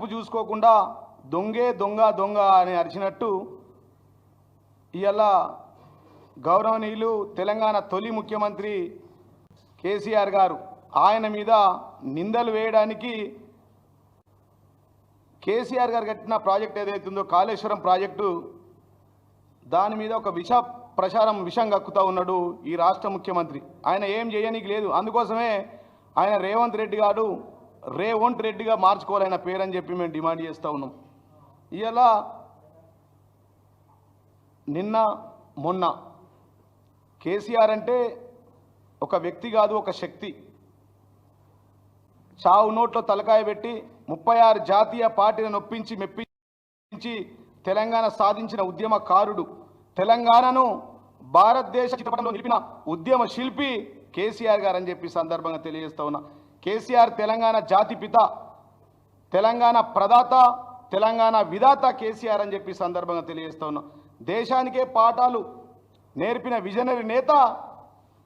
కడుపు చూసుకోకుండా దొంగే దొంగ దొంగ అని అరిచినట్టు ఇవాళ గౌరవనీయులు తెలంగాణ తొలి ముఖ్యమంత్రి కేసీఆర్ గారు ఆయన మీద నిందలు వేయడానికి కేసీఆర్ గారు కట్టిన ప్రాజెక్ట్ ఏదైతుందో కాళేశ్వరం ప్రాజెక్టు దాని మీద ఒక విషం కక్కుతా ఉన్నాడు ఈ రాష్ట్ర ముఖ్యమంత్రి. ఆయన ఏం చేయనీకి లేదు. అందుకోసమే ఆయన రేవంత్ రెడ్డిగా మార్చుకోవాలన్న పేరని చెప్పి మేము డిమాండ్ చేస్తూ ఉన్నాం. ఇవాళ నిన్న మొన్న కేసీఆర్ అంటే ఒక వ్యక్తి కాదు, ఒక శక్తి. చావు నోట్లో తలకాయ పెట్టి 36 జాతీయ పార్టీలను మెప్పించి తెలంగాణ సాధించిన ఉద్యమకారుడు, తెలంగాణను భారతదేశ చిత్రపటంలో నిలిపిన ఉద్యమ శిల్పి కేసీఆర్ గారు అని చెప్పి సందర్భంగా తెలియజేస్తా ఉన్నా. కేసీఆర్ తెలంగాణ జాతిపిత, తెలంగాణ ప్రదాత, తెలంగాణ విధాత కేసీఆర్ అని చెప్పి సందర్భంగా తెలియజేస్తా ఉన్నా. దేశానికే పాఠాలు నేర్పిన విజనరీ నేత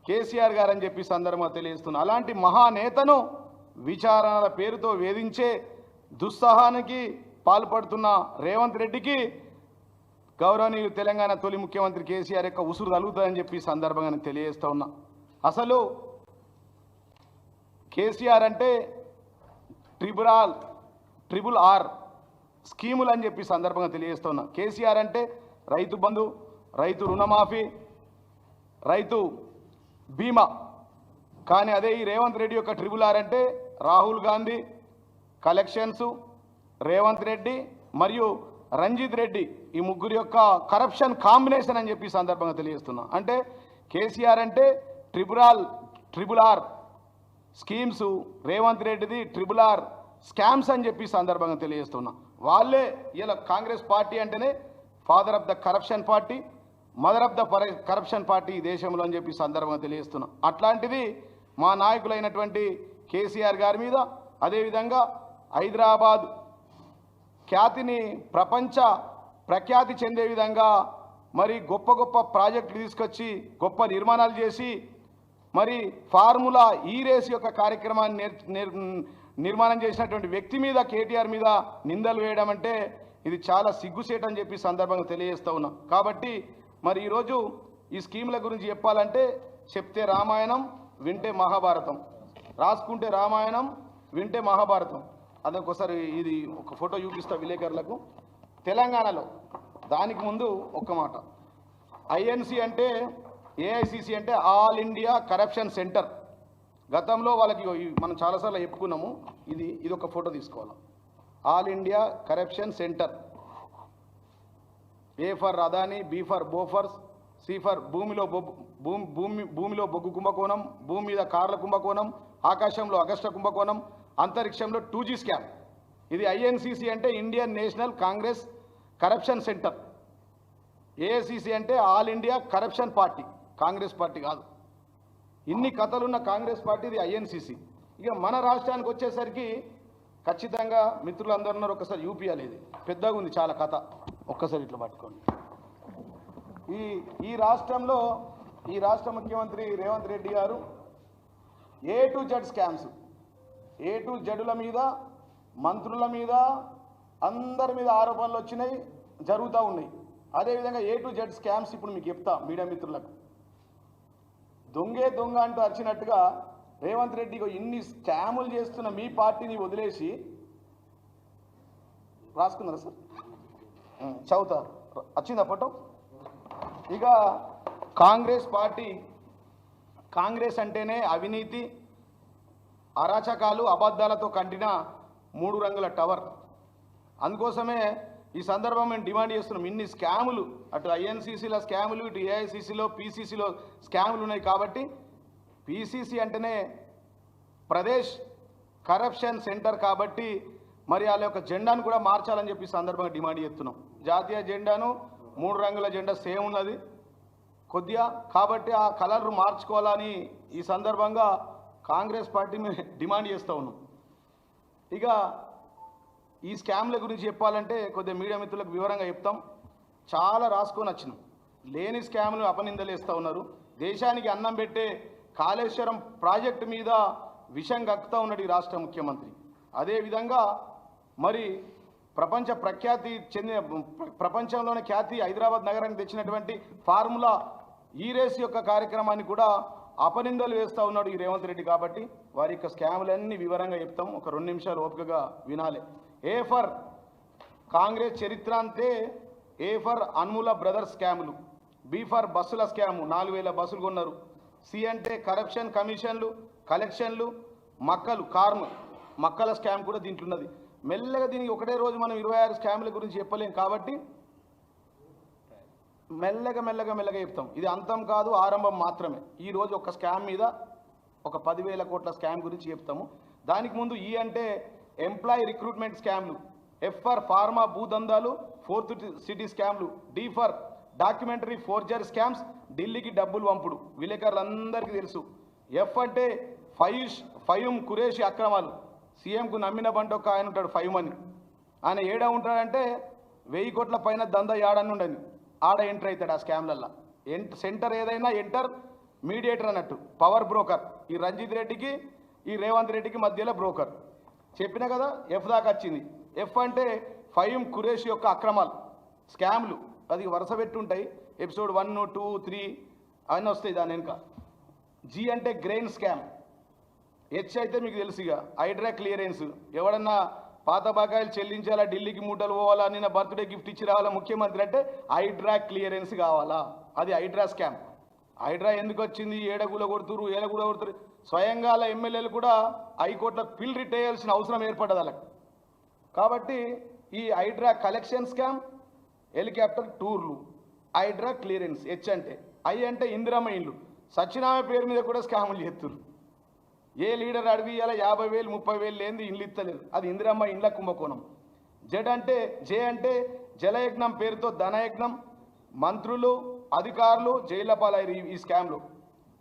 కేసీఆర్ గారు అని చెప్పి సందర్భంగా తెలియజేస్తున్నా. అలాంటి మహానేతను విచారణల పేరుతో వేధించే దుస్సాహానికి పాల్పడుతున్న రేవంత్ రెడ్డికి గౌరవనీయులు తెలంగాణ తొలి ముఖ్యమంత్రి కేసీఆర్ యొక్క ఉసురు తగులుతుందని చెప్పి సందర్భంగా తెలియజేస్తా ఉన్నా. అసలు కేసీఆర్ అంటే ట్రిపుల్ ఆర్ స్కీములు అని చెప్పి సందర్భంగా తెలియజేస్తా ఉన్నా. కేసీఆర్ అంటే రైతు బంధు, రైతు రుణమాఫీ, రైతు బీమా. కానీ అదే ఈ రేవంత్ రెడ్డి యొక్క ట్రిపుల్ ఆర్ అంటే రాహుల్ గాంధీ, కలెక్షన్స్, రేవంత్ రెడ్డి మరియు రంజిత్ రెడ్డి, ఈ ముగ్గురు యొక్క కరప్షన్ కాంబినేషన్ అని చెప్పి సందర్భంగా తెలియజేస్తున్నా. అంటే కేసీఆర్ అంటే ట్రిపుల్ ఆర్ స్కీమ్స్, రేవంత్ రెడ్డిది ట్రిపుల్ ఆర్ స్కామ్స్ అని చెప్పి సందర్భంగా తెలియజేస్తున్నా. వాళ్ళే ఇలా కాంగ్రెస్ పార్టీ అంటేనే father of the corruption party, mother of the corruption party ఈ దేశంలో అని చెప్పి సందర్భంగా తెలియజేస్తున్నా. అట్లాంటిది మా నాయకులైనటువంటి కేసీఆర్ గారి మీద, అదేవిధంగా హైదరాబాద్ ఖ్యాతిని ప్రపంచ ప్రఖ్యాతి చెందే విధంగా మరి గొప్ప గొప్ప ప్రాజెక్టులు తీసుకొచ్చి గొప్ప నిర్మాణాలు చేసి మరి ఫార్ములా ఈ రేస్ యొక్క కార్యక్రమాన్ని నిర్మాణం చేసినటువంటి వ్యక్తి మీద, కేటీఆర్ మీద నిందలు వేయడం అంటే ఇది చాలా సిగ్గుసేట్ అని చెప్పి సందర్భంగా తెలియజేస్తూ ఉన్నా. కాబట్టి మరి ఈరోజు ఈ స్కీముల గురించి చెప్పాలంటే చెప్తే రామాయణం, వింటే మహాభారతం, రాసుకుంటే రామాయణం, వింటే మహాభారతం. అదొకసారి ఇది ఒక ఫోటో చూపిస్తా విలేకరులకు. తెలంగాణలో దానికి ముందు ఒక్క మాట, ఐఎన్సి అంటే ఏఐసిసి అంటే ఆల్ ఇండియా కరప్షన్ సెంటర్. గతంలో వాళ్ళకి మనం చాలాసార్లు చెప్పుకున్నాము. ఇది ఒక ఫోటో తీసుకోవాలి. All India corruption centre, A for Adani, B for Bofors, C for భూమిలో బొగ్గు కుంభకోణం, భూమి మీద కార్ల కుంభకోణం, ఆకాశంలో అగస్ట కుంభకోణం, అంతరిక్షంలో 2G స్కామ్. ఇది ఐఎన్సిసి అంటే Indian national Congress corruption centre. AICC అంటే all India corruption party, Congress party కాదు. ఇన్ని కథలున్న కాంగ్రెస్ పార్టీ ఇది ఐఎన్సిసి. ఇక మన రాష్ట్రానికి వచ్చేసరికి ఖచ్చితంగా మిత్రులందరూ ఉన్నారు, ఒకసారి యూపీఎల్ ఇది పెద్దగా ఉంది చాలా కథ. ఒక్కసారి ఇట్లా పట్టుకోండి. ఈ రాష్ట్రంలో ఈ రాష్ట్ర ముఖ్యమంత్రి రేవంత్ రెడ్డి గారు A to Z scams, A to Zల మీద, మంత్రుల మీద, అందరి మీద ఆరోపణలు వచ్చినాయి, జరుగుతూ ఉన్నాయి. అదేవిధంగా A to Z స్కామ్స్ ఇప్పుడు మీకు చెప్తా మీడియా మిత్రులకు. దొంగే దొంగ అంటూ వచ్చినట్టుగా రేవంత్ రెడ్డి ఇన్ని స్కాములు చేస్తున్న మీ పార్టీని వదిలేసి రాసుకున్నారా సార్? చదువుతా వచ్చిందా ఫోటో? ఇక కాంగ్రెస్ పార్టీ, కాంగ్రెస్ అంటేనే అవినీతి, అరాచకాలు, అబద్ధాలతో కంటిన 3 రంగుల టవర్. అందుకోసమే ఈ సందర్భం మేము డిమాండ్ చేస్తున్నాం. ఇన్ని స్కాములు, అటు ఐఎన్సిసిలో స్కాములు, ఇటు ఏఐసిసిలో, పిసిసిలో స్కాములు ఉన్నాయి. కాబట్టి పిసిసి అంటేనే ప్రదేశ్ కరప్షన్ సెంటర్ కాబట్టి మరి వాళ్ళ యొక్క జెండాను కూడా మార్చాలని చెప్పి సందర్భంగా డిమాండ్ చేస్తున్నాం. జాతీయ జెండాను 3 రంగుల జెండా సేమ్ ఉన్నది కొద్దిగా, కాబట్టి ఆ కలర్ మార్చుకోవాలని ఈ సందర్భంగా కాంగ్రెస్ పార్టీ మేము డిమాండ్ చేస్తూ ఉన్నాం. ఇక ఈ స్కామ్ల గురించి చెప్పాలంటే కొద్దిగా మీడియా మిత్రులకు వివరంగా చెప్తాం. చాలా రాసుకొని వచ్చినాం. లేని స్కామ్లు అపనిందలేస్తూ ఉన్నారు. దేశానికి అన్నం పెట్టే కాళేశ్వరం ప్రాజెక్టు మీద విషం కక్కుతూ ఉన్నాడు ఈ రాష్ట్ర ముఖ్యమంత్రి. అదేవిధంగా మరి ప్రపంచ ప్రఖ్యాతి చెందిన ప్రపంచంలోనే ఖ్యాతి హైదరాబాద్ నగరానికి తెచ్చినటువంటి ఫార్ములా ఈ రేస్ యొక్క కార్యక్రమాన్ని కూడా అపనిందలు వేస్తూ ఉన్నాడు ఈ రేవంత్ రెడ్డి. కాబట్టి వారి యొక్క స్కాములన్నీ వివరంగా చెప్తాం, ఒక 2 నిమిషాలు ఓపికగా వినాలి. ఏ ఫర్ కాంగ్రెస్ చరిత్ర అంతే, ఏ ఫర్ అన్ముల బ్రదర్స్ స్కాములు, బి ఫర్ బస్సుల స్కాము 4000 బస్సులు కొన్నారు, సి అంటే కరప్షన్ కమిషన్లు కలెక్షన్లు, మక్కల స్కామ్ కూడా దీంట్లో ఉన్నది. మెల్లగా దీనికి ఒకటే రోజు మనం 26 స్కాముల గురించి చెప్పలేం కాబట్టి మెల్లగా చెప్తాం. ఇది అంతం కాదు, ఆరంభం మాత్రమే. ఈరోజు ఒక స్కామ్ మీద ఒక 10,000 కోట్ల స్కామ్ గురించి చెప్తాము. దానికి ముందు ఈ అంటే ఎంప్లాయీ రిక్రూట్మెంట్ స్కామ్లు, ఎఫ్ ఫర్ ఫార్మా భూదందాలు, 4th సిటీ స్కామ్లు, D for documentary forger scams, ఢిల్లీకి డబ్బులు పంపుడు విలేకరులందరికీ తెలుసు. ఎఫ్ అంటే ఫయూమ్ కురేషి అక్రమాలు, సీఎంకు నమ్మిన బంట ఒక ఆయన ఉంటాడు ఫయూమ్ ఆయన ఏడా ఉంటాడంటే 1000 కోట్ల పైన దందా ఏడని ఉండని ఆడ ఎంటర్ అవుతాడు ఆ స్కామ్లల్లో. సెంటర్ ఏదైనా ఎంటర్ మీడియేటర్ అన్నట్టు, పవర్ బ్రోకర్. ఈ రంజిత్ రెడ్డికి ఈ రేవంత్ రెడ్డికి మధ్యలో బ్రోకర్. చెప్పిన కదా ఎఫ్ దాకా వచ్చింది. ఎఫ్ అంటే ఫయూమ్ కురేషి యొక్క అక్రమాలు స్కామ్లు, అది వరుస పెట్టుంటాయి, ఎపిసోడ్ 1, 2, 3 అవన్నీ వస్తాయి దాని వెనుక. జీ అంటే గ్రెయిన్ స్కామ్. హెచ్ అయితే మీకు తెలుసు ఇక హైడ్రా క్లియరెన్స్, ఎవడన్నా పాత బకాయిలు చెల్లించాలా, ఢిల్లీకి మూటలు పోవాలా, నిన్న బర్త్డే గిఫ్ట్ ఇచ్చి రావాలా ముఖ్యమంత్రి అంటే హైడ్రా క్లియరెన్స్ కావాలా, అది హైడ్రా స్కామ్. హైడ్రా ఎందుకు వచ్చింది, ఏడగుల కొడుతురు, స్వయంగా ఎమ్మెల్యేలు కూడా హైకోర్టులో పిల్ రిట్ వేయాల్సిన అవసరం ఏర్పడ్డది వాళ్ళకి. కాబట్టి ఈ హైడ్రా కలెక్షన్ స్కామ్, హెలికాప్టర్ టూర్లు, హైడ్రా క్లియరెన్స్. హెచ్ అంటే ఐ అంటే ఇందిరమ్మ ఇండ్లు, సత్యనారాయణ పేరు మీద కూడా స్కాములు చేస్తున్నారు. ఏ లీడర్ అడిగియాల 50,000 30,000 లేనిది ఇండ్లు ఇస్తలేదు, అది ఇందిరమ్మ ఇండ్ల కుంభకోణం. జే అంటే జలయజ్ఞం పేరుతో ధనయజ్ఞం, మంత్రులు అధికారులు జైళ్ల పాలయ్యారు ఈ స్కామ్లో.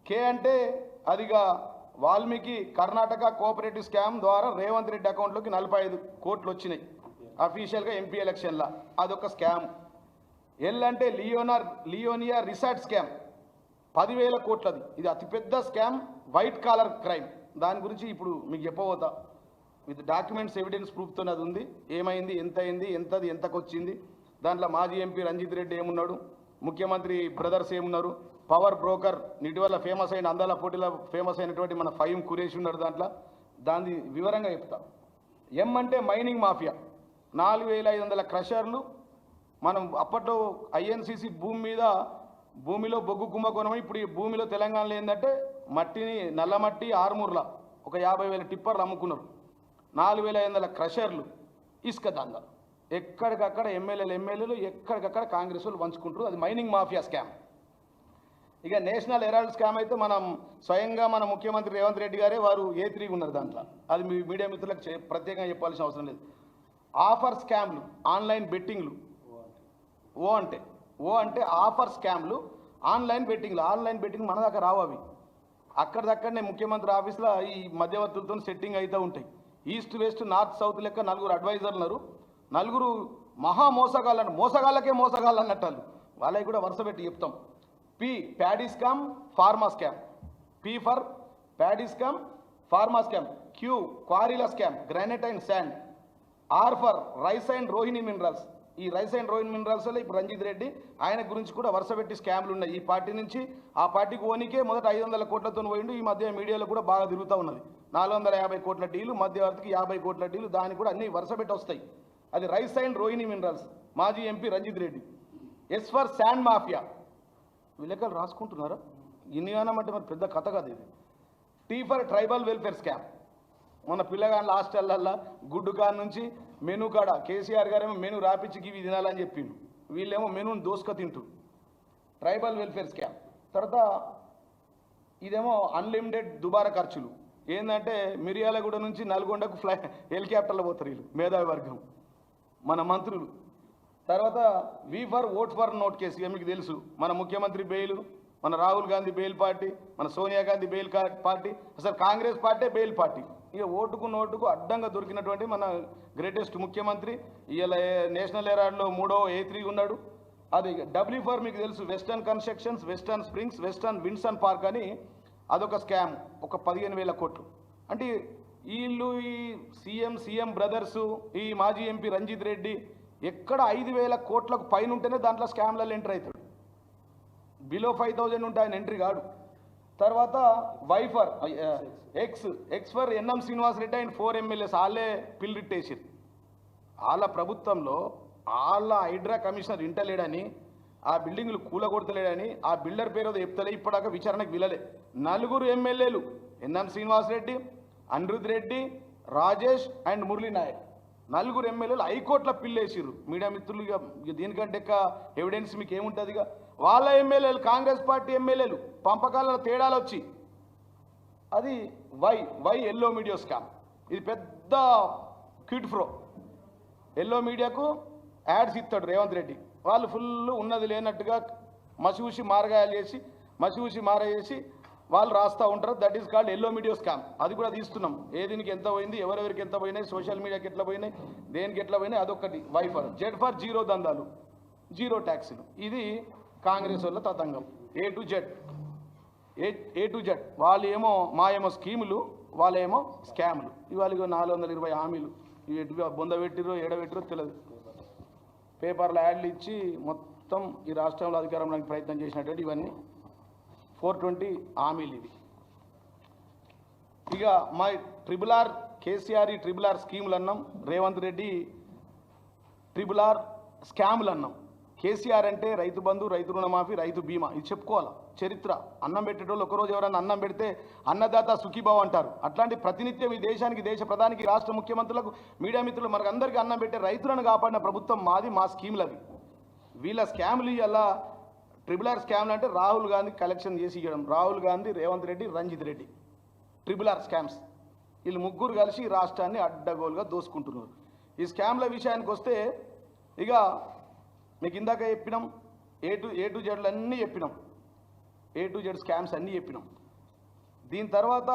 కే అంటే అదిగా వాల్మీకి కర్ణాటక కోఆపరేటివ్ స్కామ్ ద్వారా రేవంత్ రెడ్డి అకౌంట్లోకి 45 కోట్లు వచ్చినాయి అఫీషియల్గా ఎంపీ ఎలక్షన్లో, అదొక స్కామ్. ఎల్ అంటే లియోనియా రిసార్ట్ స్కామ్ 10,000 కోట్లది, ఇది అతిపెద్ద స్కామ్, వైట్ కాలర్ క్రైమ్. దాని గురించి ఇప్పుడు మీకు చెప్పబోతా, విత్ డాక్యుమెంట్స్ ఎవిడెన్స్ ప్రూఫ్తో అది ఉంది. ఏమైంది, ఎంత అయింది, ఎంతకు వచ్చింది, దాంట్లో మాజీ ఎంపీ రంజిత్ రెడ్డి ఏమున్నాడు, ముఖ్యమంత్రి బ్రదర్స్ ఏమున్నారు, పవర్ బ్రోకర్ ఇటీవల ఫేమస్ అయిన అందాల పోటీలో ఫేమస్ అయినటువంటి మన ఫయూమ్ కురేషి ఉన్నాడు దాంట్లో, దాన్ని వివరంగా చెప్తా. ఎం అంటే మైనింగ్ మాఫియా, 4,500 క్రషర్లు. మనం అప్పట్లో ఐఎన్సీసీ భూమిలో బొగ్గు కుంభకోణం. ఇప్పుడు ఈ భూమిలో తెలంగాణలో ఏంటంటే మట్టిని నల్లమట్టి ఆర్మూర్లా ఒక 50,000 టిప్పర్లు అమ్ముకున్నారు, 4,500 క్రషర్లు, ఇసుక దందా. ఎక్కడికక్కడ ఎమ్మెల్యేలు ఎక్కడికక్కడ కాంగ్రెస్ వాళ్ళు పంచుకుంటారు, అది మైనింగ్ మాఫియా స్కామ్. ఇక నేషనల్ హెరాల్డ్ స్కామ్ అయితే మనం స్వయంగా మన ముఖ్యమంత్రి రేవంత్ రెడ్డి గారే వారు A3 ఉన్నారు దాంట్లో, అది మీ మీడియా మిత్రులకు ప్రత్యేకంగా చెప్పాల్సిన అవసరం లేదు. ఆఫర్ స్కామ్లు, ఆన్లైన్ బెట్టింగ్లు, ఓ అంటే ఆఫర్ స్కామ్లు, ఆన్లైన్ బెట్టింగ్ మన దాకా రావు, అవి అక్కడిదక్కడనే ముఖ్యమంత్రి ఆఫీస్లో ఈ మధ్యవర్తులతో సెట్టింగ్ అవుతూ ఉంటాయి. ఈస్ట్ వెస్ట్ నార్త్ సౌత్ లెక్క 4 అడ్వైజర్లు ఉన్నారు, 4 మహా మోసగాళ్ళకే మోసగాళ్ళు అన్నట్టు వాళ్ళకి కూడా వరుస పెట్టి చెప్తాం. P paddy scam pharma scam, P for paddy scam pharma scam, Q క్వారీల scam granite and sand, R for rice and Rohini minerals. ఈ రైస్ అండ్ రోహిణి మినరల్స్లో ఇప్పుడు రంజిత్ రెడ్డి ఆయన గురించి కూడా వరుస పెట్టి స్కామ్లు ఉన్నాయి. ఈ పార్టీ నుంచి ఆ పార్టీకి ఓనికే మొదట 500 కోట్లతో పోయిండు, ఈ మధ్య మీడియాలో కూడా బాగా తిరుగుతూ ఉన్నది. 450 కోట్ల డీలు, మధ్యవర్తికి 50 కోట్ల డీలు, దానికి కూడా అన్ని వరుస పెట్టి వస్తాయి. అది రైస్ అండ్ రోహిణి మినరల్స్, మాజీ MP Ranjith Reddy. S for sand mafia, విలేకరులు రాసుకుంటున్నారా, ఇన్నిగానమంటే మరి పెద్ద కథ కాదు ఇది. T for tribal welfare scam, మన పిల్లగాళ్ళ హాస్టల్లల్లో గుడ్డు కాడ నుంచి మెనూ కాడ కేసీఆర్ గారేమో మెనూ రాపిచ్చి ఇవి తినాలని చెప్పిండు, వీళ్ళేమో మెనూని దోసుక తింటూ, ట్రైబల్ వెల్ఫేర్ స్కామ్. తర్వాత ఇదేమో అన్లిమిటెడ్ దుబారా ఖర్చులు, ఏంటంటే మిర్యాలగూడ నుంచి నల్గొండకు హెలికాప్టర్లో పోతారు వీళ్ళు, మేధావి వర్గం మన మంత్రులు. తర్వాత V for vote for note case, మీకు తెలుసు, మన ముఖ్యమంత్రి బెయిల్, మన రాహుల్ గాంధీ బెయిల్ పార్టీ, మన సోనియా గాంధీ బెయిల్ పార్టీ, అసలు కాంగ్రెస్ పార్టీ బెయిల్ పార్టీ. ఇక ఓటుకు నోటుకు అడ్డంగా దొరికినటువంటి మన గ్రేటెస్ట్ ముఖ్యమంత్రి, ఇలా నేషనల్ హెరాల్డ్లో 3వ A3 ఉన్నాడు. అది డబ్ల్యూ ఫర్ మీకు తెలుసు, western constructions, western springs, western Vinson park అని అదొక స్కామ్, ఒక 15,000 కోట్లు. అంటే వీళ్ళు ఈ సీఎం బ్రదర్సు ఈ మాజీ ఎంపీ రంజిత్ రెడ్డి ఎక్కడ 5,000 కోట్లకు పైన ఉంటేనే దాంట్లో స్కామ్లలో ఎంటర్ అవుతాడు. బిలో 5,000 ఉంటే ఆయన ఎంట్రీ కాడు. తర్వాత వైఫర్ X for NM Srinivas Reddy ఆయన 4 ఎమ్మెల్యేస్ వాళ్ళే పిల్లిట్టేసారు. వాళ్ళ ప్రభుత్వంలో వాళ్ళ హైడ్రా కమిషనర్ ఇంటలేడని ఆ బిల్డింగ్లు కూలగొడతలేడని ఆ బిల్డర్ పేరు చెప్తలే, ఇప్పటిదాకా విచారణకు వీలలే. 4 ఎమ్మెల్యేలు ఎన్ఎం శ్రీనివాస్ రెడ్డి, అనిరుద్ రెడ్డి, రాజేష్ అండ్ మురళీ నాయక్ 4 ఎమ్మెల్యేలు హైకోర్టులో పిల్లేసిర్రు. మీడియా మిత్రులు ఇక దీనికంటే ఎవిడెన్స్ మీకు ఏముంటుంది? ఇక వాళ్ళ ఎమ్మెల్యేలు కాంగ్రెస్ పార్టీ ఎమ్మెల్యేలు పంపకాల తేడాలు వచ్చి అది వై ఎల్లో మీడియా స్కామ్. ఇది పెద్ద క్విట్ ఫ్రో. ఎల్లో మీడియాకు యాడ్స్ ఇస్తాడు రేవంత్ రెడ్డి. వాళ్ళు ఫుల్ ఉన్నది లేనట్టుగా మసిూసి మారగాయలు చేసి మసిూసి మారేసి వాళ్ళు రాస్తూ ఉంటారు. That is called yellow media scam. అది కూడా తీస్తున్నాం. ఏ దీనికి ఎంత పోయింది, ఎవరెవరికి ఎంత పోయినాయి, సోషల్ మీడియాకి ఎట్లా పోయినాయి, దేనికి ఎట్లా పోయినాయి, అదొకటి. జెడ్ ఫర్ జీరో దందాలు, జీరో ట్యాక్సులు. ఇది కాంగ్రెస్ వాళ్ళ తతంగం. A to Z. వాళ్ళు ఏమో మాయేమో స్కీములు, వాళ్ళేమో స్కాములు. ఇవాళ 420 హామీలు ఇవి ఎటుగా బొంద పెట్టిరో ఏడబెట్టిరో తెలియదు. పేపర్లో యాడ్లు ఇచ్చి మొత్తం ఈ రాష్ట్రంలో అధికారంలోకి ప్రయత్నం చేసినటువంటి ఇవన్నీ 420 హామీలు ఇవి. ఇక మా ట్రిబుల్ కేసీఆర్ ఈ ట్రిబుల్ స్కీములు అన్నాం, రేవంత్ రెడ్డి ట్రిబుల్ స్కాములు అన్నాం. కేసీఆర్ అంటే రైతు బంధు, రైతు రుణమాఫీ, రైతు బీమా. ఇది చెప్పుకోవాలా చరిత్ర. అన్నం పెట్టేటోళ్ళు ఒకరోజు ఎవరైనా అన్నం పెడితే అన్నదాత సుఖీభావ్ అంటారు. అట్లాంటి ప్రతినిత్యం ఈ దేశానికి, దేశ ప్రధానికి, రాష్ట్ర ముఖ్యమంత్రులకు, మీడియా మిత్రులు మనకు అందరికీ అన్నం పెట్టే రైతులను కాపాడిన ప్రభుత్వం మాది. మా స్కీములు అవి. వీళ్ళ స్కాములు అలా ట్రిబుల్ స్కామ్లు అంటే రాహుల్ గాంధీ కలెక్షన్ చేసి ఇవ్వడం. Rahul Gandhi, Revanth Reddy, Ranjith Reddy triple scams. వీళ్ళు ముగ్గురు కలిసి రాష్ట్రాన్ని అడ్డగోలుగా దోసుకుంటున్నారు. ఈ స్కామ్ల విషయానికి వస్తే ఇక మీకు ఇందాక చెప్పినాం, ఏ టు జెడ్లు అన్నీ చెప్పినాం, ఏ టు జెడ్ స్కామ్స్ అన్నీ చెప్పినాం. దీని తర్వాత